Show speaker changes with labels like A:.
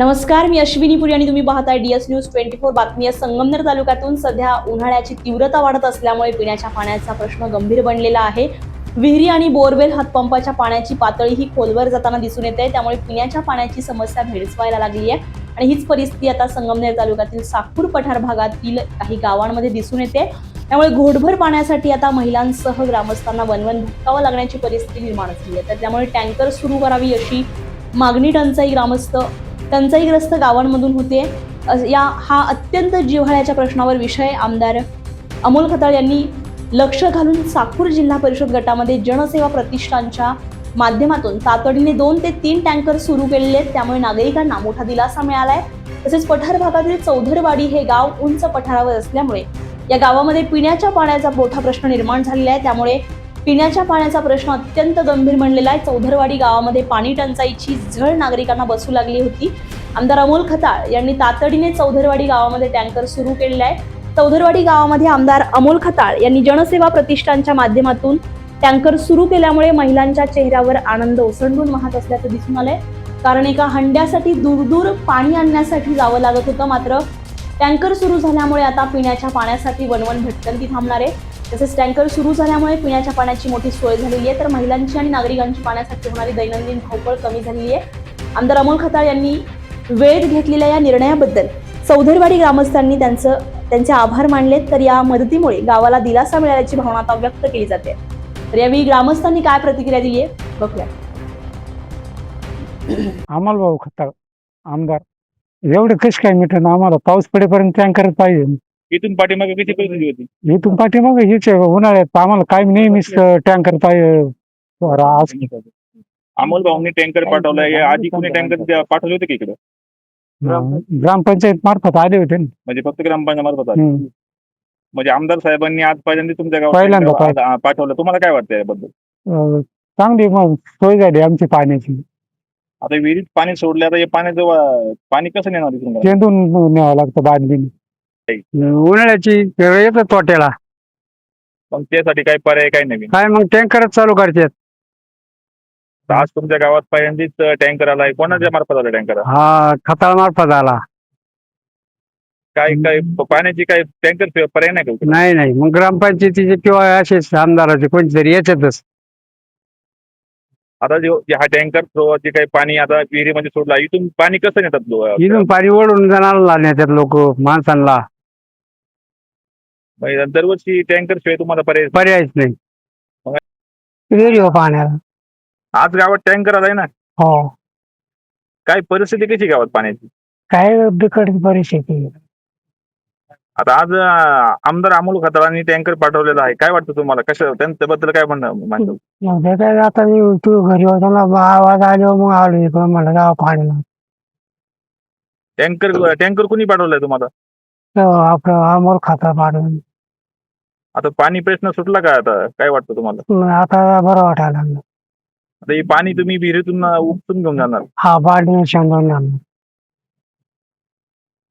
A: नमस्कार, मी अश्विनी पुरी आणि तुम्ही पाहताय DS न्यूज 24 बातमी आहे. संगमनेर तालुक्यातून सध्या उन्हाळ्याची तीव्रता वाढत असल्यामुळे पिण्याच्या पाण्याचा प्रश्न गंभीर बनलेला आहे. विहिरी आणि बोरवेल हातपंपाच्या पाण्याची पातळी ही खोलवर जाताना दिसून येते. त्यामुळे पिण्याच्या पाण्याची समस्या भेडसावायला लागली आहे आणि हीच परिस्थिती आता संगमनेर तालुक्यातील साकूर पठार भागातील काही गावांमध्ये दिसून येते. त्यामुळे घोटभर पाण्यासाठी आता महिलांसह ग्रामस्थांना वणवण भटकावं लागण्याची परिस्थिती निर्माण झाली आहे. तर त्यामुळे टँकर सुरू करावी अशी मागणी टंचाईग्रस्त गावांमधून होते. हा अत्यंत जिव्हाळ्याच्या प्रश्नावर विषय आमदार अमोल खताळ यांनी लक्ष घालून साकूर जिल्हा परिषद गटामध्ये जनसेवा प्रतिष्ठानच्या माध्यमातून तातडीने 2 ते 3 टँकर सुरू केलेले आहेत. त्यामुळे नागरिकांना मोठा दिलासा मिळालाय. तसेच पठार भागातील चौधरवाडी हे गाव उंच पठारावर असल्यामुळे या गावामध्ये पिण्याच्या पाण्याचा मोठा प्रश्न निर्माण झालेला आहे. त्यामुळे पिण्याच्या पाण्याचा प्रश्न अत्यंत गंभीर बनलेला आहे. चौधरवाडी गावामध्ये पाणी टंचाईची झळ नागरिकांना बसू लागली होती. आमदार अमोल खताळ यांनी तातडीने चौधरवाडी गावामध्ये टँकर सुरू केलेला आहे. चौधरवाडी गावामध्ये आमदार अमोल खताळ यांनी जनसेवा प्रतिष्ठानच्या माध्यमातून टँकर सुरू केल्यामुळे महिलांच्या चेहऱ्यावर आनंद ओसंडून वाहत असल्याचं दिसून आलंय. कारण एका हंड्यासाठी दूर पाणी आणण्यासाठी जावं लागत होतं. मात्र टँकर सुरू झाल्यामुळे आता पिण्याच्या पाण्यासाठी वणवण भटकंती थांबणार आहे. तसेच टँकर सुरू झाल्यामुळे पिण्याच्या पाण्याची मोठी सोय झालेली आहे. तर महिलांची आणि नागरिकांची पाण्यासाठी होणारी दैनंदिन धावपळ कमी झालेली आहे. आमदार अमोल खताळ यांनी वेळेत घेतलेल्या या निर्णयाबद्दल चौधरवाडी ग्रामस्थांनी त्यांचे आभार मानलेत. तर या मदतीमुळे गावाला दिलासा मिळाल्याची भावना आता व्यक्त केली जाते. तर यावेळी ग्रामस्थांनी काय प्रतिक्रिया दिली आहे बघूया.
B: अमोल भाऊ खताळ आमदार, एवढं कशी काय मिटन? आम्हाला पाऊस पडेपर्यंत टँकर पाहिजे.
C: इथून पाठीमागे किती परिस्थिती होती?
B: इथून पाठीमागे हीच आहे, उन्हाळ्यात आम्हाला काय नेहमीच टँकर पाहिजे.
C: अमोल भाऊंनी टँकर पाठवलाय. आधी कोणी टँकर पाठवले होते की इकडे?
B: ग्रामपंचायत मार्फत आले होते ना.
C: म्हणजे फक्त ग्रामपंचायत मार्फत आले.
B: हम्म.
C: म्हणजे आमदार साहेबांनी आज पहिल्यांदा तुमच्या
B: पहिल्यांदा
C: गावात पाठवलं. तुम्हाला काय वाटतं याबद्दल?
B: चांगली मग सोय झाली आमची पाण्याची.
C: आता विहिरीत पाणी सोडलं, आता हे पाण्याचं पाणी कसं नेणार इथून?
B: चेंडून न्यावं लागतं बादलीने. उन्हाळ्याची येतं तोट्याला.
C: मग त्यासाठी काय पर्याय काय नवीन?
B: काय मग टँकरच चालू करतात.
C: आज तुमच्या गावात पहिल्यांदाच टँकर आलाय. कोणाच्या मार्फत आला टँकर?
B: हा, खताळ मार्फत आला.
C: काय काय पाण्याची काय टँकर पर्याय नाही का?
B: नाही, मग ग्रामपंचायतीचे किंवा असेच आमदाराचे कोणतरी याच्यातच.
C: आता जे हा टँकर जे काही पाणी आता विहिरीमध्ये सोडला, इथून पाणी कसं नेतात?
B: इथून पाणी ओढून जाणार नेतात लोक माणसांना.
C: दरवर्षी टँकर शिवाय तुम्हाला
B: पर्यायच नाही. पाण्याला
C: आज गावात टँकर आलाय ना.
B: हो,
C: काय परिस्थिती कशी गावात पाण्याची?
B: काय बिकट परिस्थिती.
C: आता आज आमदार अमोल खताळांनी टँकर पाठवलेला आहे. काय वाटतं तुम्हाला? कसं त्यांच्याबद्दल काय म्हणणं?
B: काय आता मी तू घरी होताना आवाज आलो मग आलो इकडं मला गाव पाणी.
C: टँकर कुणी पाठवलाय तुम्हाला?
B: आपलं अमोल खाता पाडून.
C: आता पाणी प्रश्न सुटला का? आता काय वाटतं तुम्हाला?
B: आता बरं वाटायला लागलं.
C: आता हे पाणी तुम्ही विहिरीतून उपसून घेऊन जाणार?
B: हा, बाटली शेंदून जाणार.